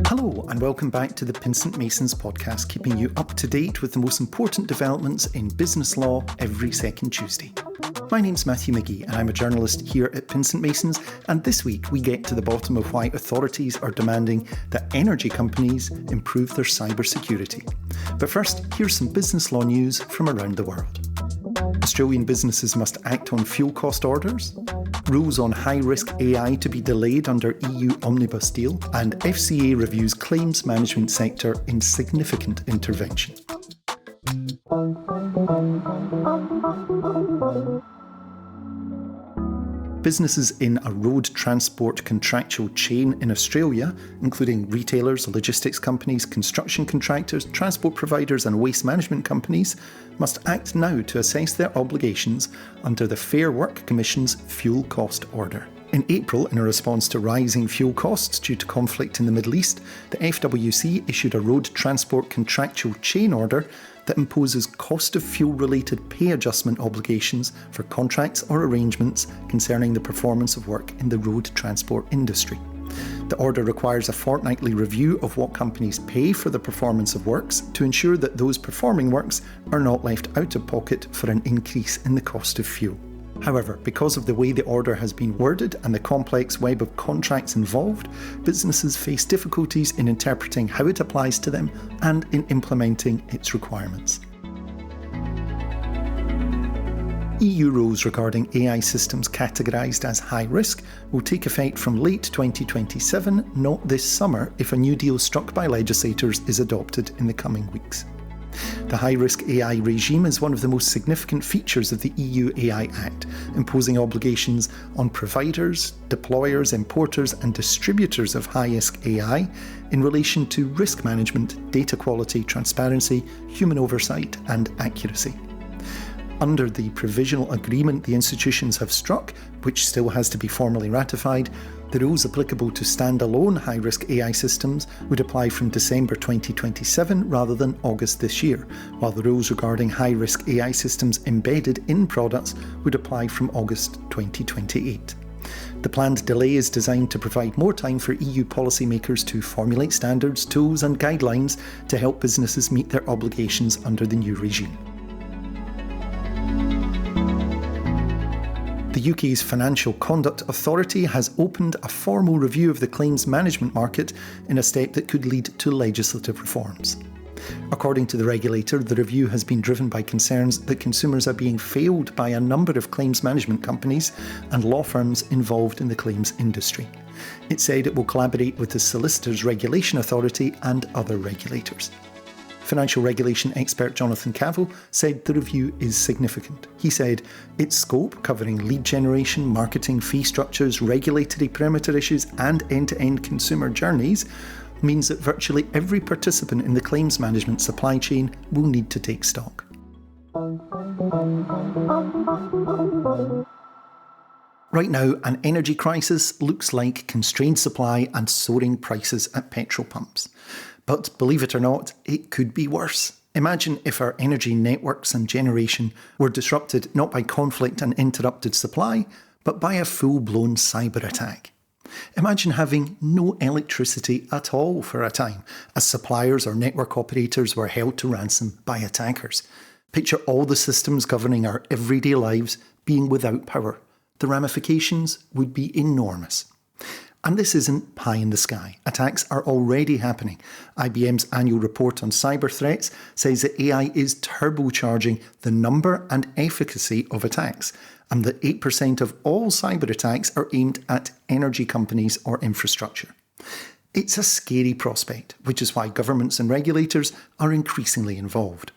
Hello and welcome back to the Pinsent Masons podcast, keeping you up to date with the most important developments in business law every second Tuesday. My name's Matthew McGee and I'm a journalist here at Pinsent Masons, and this week we get to the bottom of why authorities are demanding that energy companies improve their cybersecurity. But first, here's some business law news from around the world. Australian businesses must act on fuel cost orders, rules on high-risk AI to be delayed under EU omnibus deal, and FCA reviews claims management sector in significant intervention. Businesses in a road transport contractual chain in Australia, including retailers, logistics companies, construction contractors, transport providers and waste management companies, must act now to assess their obligations under the Fair Work Commission's Fuel Cost Order. In April, in a response to rising fuel costs due to conflict in the Middle East, the FWC issued a road transport contractual chain order that imposes cost of fuel-related pay adjustment obligations for contracts or arrangements concerning the performance of work in the road transport industry. The order requires a fortnightly review of what companies pay for the performance of works to ensure that those performing works are not left out of pocket for an increase in the cost of fuel. However, because of the way the order has been worded and the complex web of contracts involved, businesses face difficulties in interpreting how it applies to them and in implementing its requirements. EU rules regarding AI systems categorised as high risk will take effect from late 2027, not this summer, if a new deal struck by legislators is adopted in the coming weeks. The high-risk AI regime is one of the most significant features of the EU AI Act, imposing obligations on providers, deployers, importers and distributors of high-risk AI in relation to risk management, data quality, transparency, human oversight and accuracy. Under the provisional agreement the institutions have struck, which still has to be formally ratified, the rules applicable to standalone high-risk AI systems would apply from December 2027 rather than August this year, while the rules regarding high-risk AI systems embedded in products would apply from August 2028. The planned delay is designed to provide more time for EU policymakers to formulate standards, tools and guidelines to help businesses meet their obligations under the new regime. The UK's Financial Conduct Authority has opened a formal review of the claims management market in a step that could lead to legislative reforms. According to the regulator, the review has been driven by concerns that consumers are being failed by a number of claims management companies and law firms involved in the claims industry. It said it will collaborate with the Solicitors Regulation Authority and other regulators. Financial regulation expert Jonathan Cavill said the review is significant. He said its scope, covering lead generation, marketing, fee structures, regulatory perimeter issues and end-to-end consumer journeys, means that virtually every participant in the claims management supply chain will need to take stock. Right now, an energy crisis looks like constrained supply and soaring prices at petrol pumps. But believe it or not, it could be worse. Imagine if our energy networks and generation were disrupted not by conflict and interrupted supply, but by a full-blown cyber attack. Imagine having no electricity at all for a time, as suppliers or network operators were held to ransom by attackers. Picture all the systems governing our everyday lives being without power. The ramifications would be enormous. And this isn't pie in the sky. Attacks are already happening. IBM's annual report on cyber threats says that AI is turbocharging the number and efficacy of attacks, and that 8% of all cyber attacks are aimed at energy companies or infrastructure. It's a scary prospect, which is why governments and regulators are increasingly involved.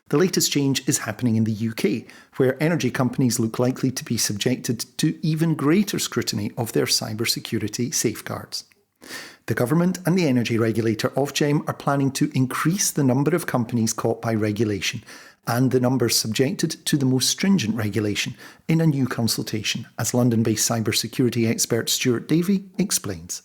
The latest change is happening in the UK, where energy companies look likely to be subjected to even greater scrutiny of their cybersecurity safeguards. The government and the energy regulator Ofgem are planning to increase the number of companies caught by regulation and the numbers subjected to the most stringent regulation in a new consultation, as London-based cybersecurity expert Stuart Davey explains.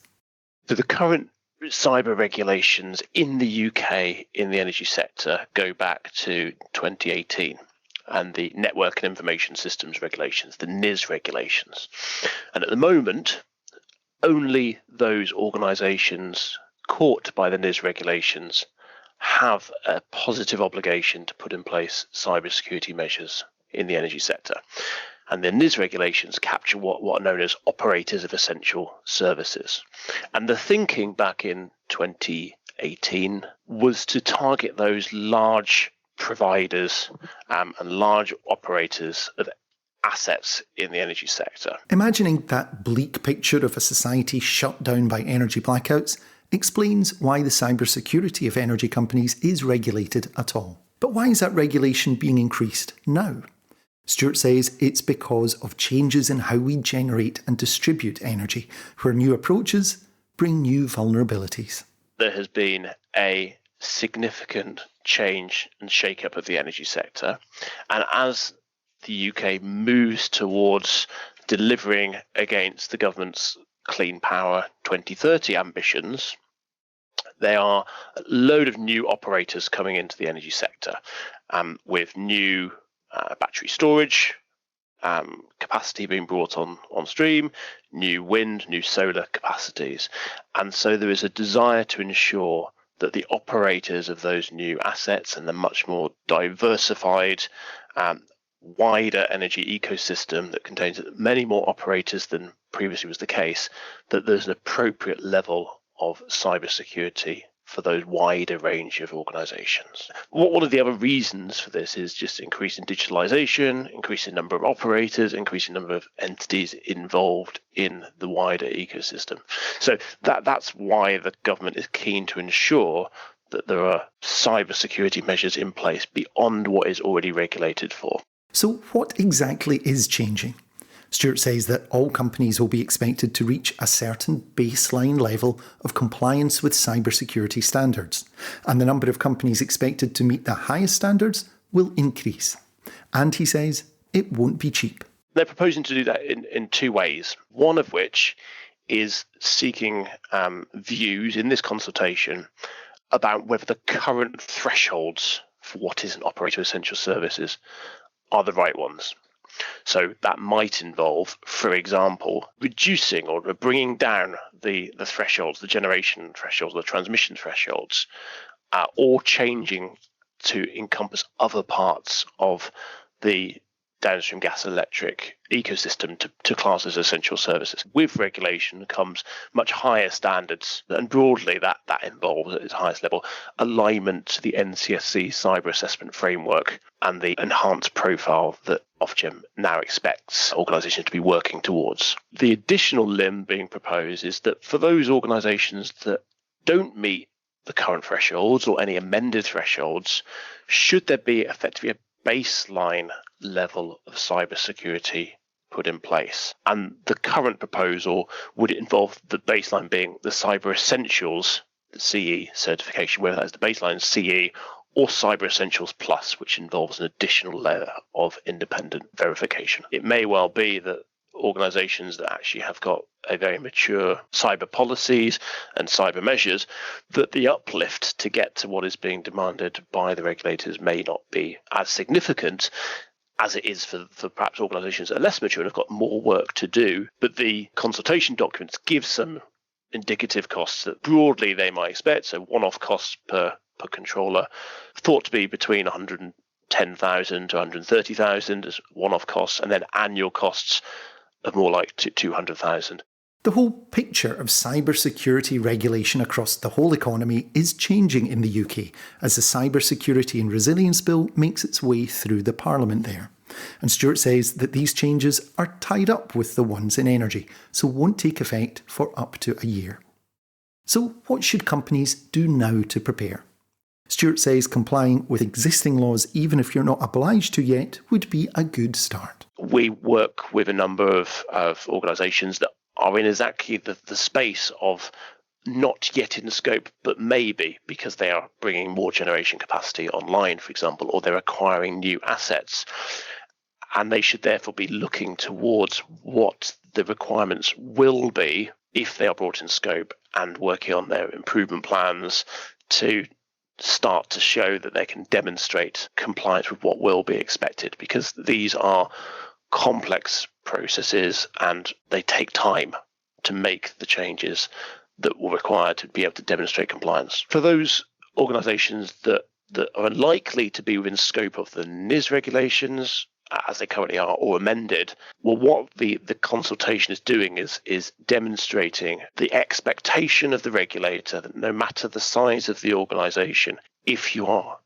So the current cyber regulations in the UK in the energy sector go back to 2018. and the Network and Information Systems regulations, the NIS regulations. And at the moment, only those organisations caught by the NIS regulations have a positive obligation to put in place cybersecurity measures in the energy sector. And the NIS regulations capture what are known as operators of essential services. And the thinking back in 2018 was to target those large providers and large operators of assets in the energy sector. Imagining that bleak picture of a society shut down by energy blackouts explains why the cybersecurity of energy companies is regulated at all. But why is that regulation being increased now? Stuart says it's because of changes in how we generate and distribute energy, where new approaches bring new vulnerabilities. There has been a significant change and shake-up of the energy sector, and as the UK moves towards delivering against the government's Clean Power 2030 ambitions, there are a load of new operators coming into the energy sector with new battery storage capacity being brought on stream, new wind, new solar capacities. And so there is a desire to ensure that the operators of those new assets and the much more diversified, wider energy ecosystem that contains many more operators than previously was the case, that there's an appropriate level of cybersecurity for those wider range of organisations. One of the other reasons for this is just increasing digitalisation, increasing number of operators, increasing number of entities involved in the wider ecosystem. So that's why the government is keen to ensure that there are cybersecurity measures in place beyond what is already regulated for. So what exactly is changing? Stuart says that all companies will be expected to reach a certain baseline level of compliance with cybersecurity standards, and the number of companies expected to meet the highest standards will increase. And he says it won't be cheap. They're proposing to do that in two ways, one of which is seeking views in this consultation about whether the current thresholds for what is an operator of essential services are the right ones. So that might involve, for example, reducing or bringing down the thresholds, the generation thresholds, the transmission thresholds, or changing to encompass other parts of the downstream gas and electric ecosystem to class as essential services. With regulation comes much higher standards, and broadly that involves at its highest level alignment to the NCSC cyber assessment framework and the enhanced profile that Ofgem now expects organisations to be working towards. The additional limb being proposed is that for those organisations that don't meet the current thresholds or any amended thresholds, should there be effectively a baseline level of cybersecurity put in place. And the current proposal would involve the baseline being the Cyber Essentials CE certification, whether that is the baseline CE or Cyber Essentials Plus, which involves an additional layer of independent verification. It may well be that organisations that actually have got a very mature cyber policies and cyber measures, that the uplift to get to what is being demanded by the regulators may not be as significant as it is for perhaps organisations that are less mature and have got more work to do. But the consultation documents give some indicative costs that broadly they might expect. So one-off costs per controller thought to be between 110,000 to 130,000 as one-off costs, and then annual costs of more like 200,000. The whole picture of cybersecurity regulation across the whole economy is changing in the UK as the Cybersecurity and Resilience Bill makes its way through the Parliament there. And Stuart says that these changes are tied up with the ones in energy, so won't take effect for up to a year. So what should companies do now to prepare? Stuart says complying with existing laws, even if you're not obliged to yet, would be a good start. We work with a number of organisations that are in exactly the space of not yet in scope, but maybe because they are bringing more generation capacity online, for example, or they're acquiring new assets. And they should therefore be looking towards what the requirements will be if they are brought in scope and working on their improvement plans to start to show that they can demonstrate compliance with what will be expected, because these are complex processes and they take time to make the changes that will require to be able to demonstrate compliance. For those organisations that are unlikely to be within scope of the NIS regulations as they currently are or amended, well, what the consultation is doing is demonstrating the expectation of the regulator that no matter the size of the organisation, if you are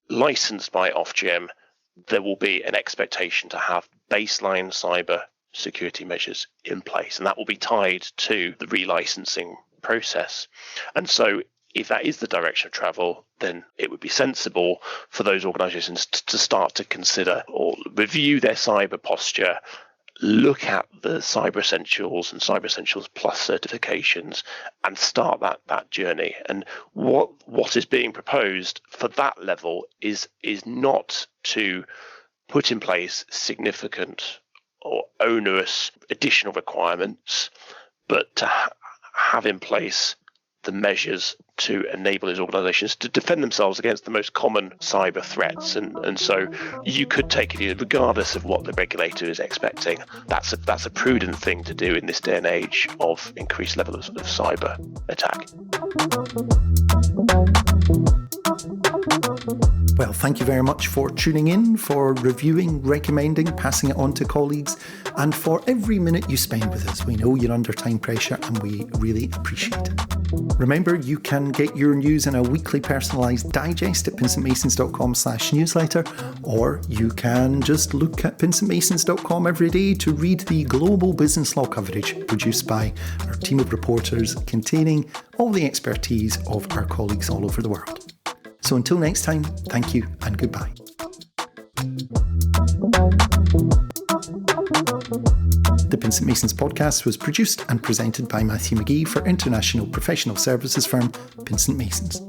licensed by Ofgem, there will be an expectation to have baseline cyber security measures in place, and that will be tied to the relicensing process. And so if that is the direction of travel, then it would be sensible for those organisations to start to consider or review their cyber posture, look at the Cyber Essentials and Cyber Essentials Plus certifications, and start that journey. And what is being proposed for that level is not to put in place significant or onerous additional requirements, but to have in place the measures to enable those organisations to defend themselves against the most common cyber threats. And so you could take it, regardless of what the regulator is expecting, that's a prudent thing to do in this day and age of increased level of cyber attack. Well, thank you very much for tuning in, for reviewing, recommending, passing it on to colleagues, and for every minute you spend with us. We know you're under time pressure and we really appreciate it. Remember, you can get your news in a weekly personalised digest at pinsentmasons.com/newsletter, or you can just look at pinsentmasons.com every day to read the global business law coverage produced by our team of reporters containing all the expertise of our colleagues all over the world. So until next time, thank you and goodbye. The Pinsent Masons podcast was produced and presented by Matthew McGee for international professional services firm Pinsent Masons.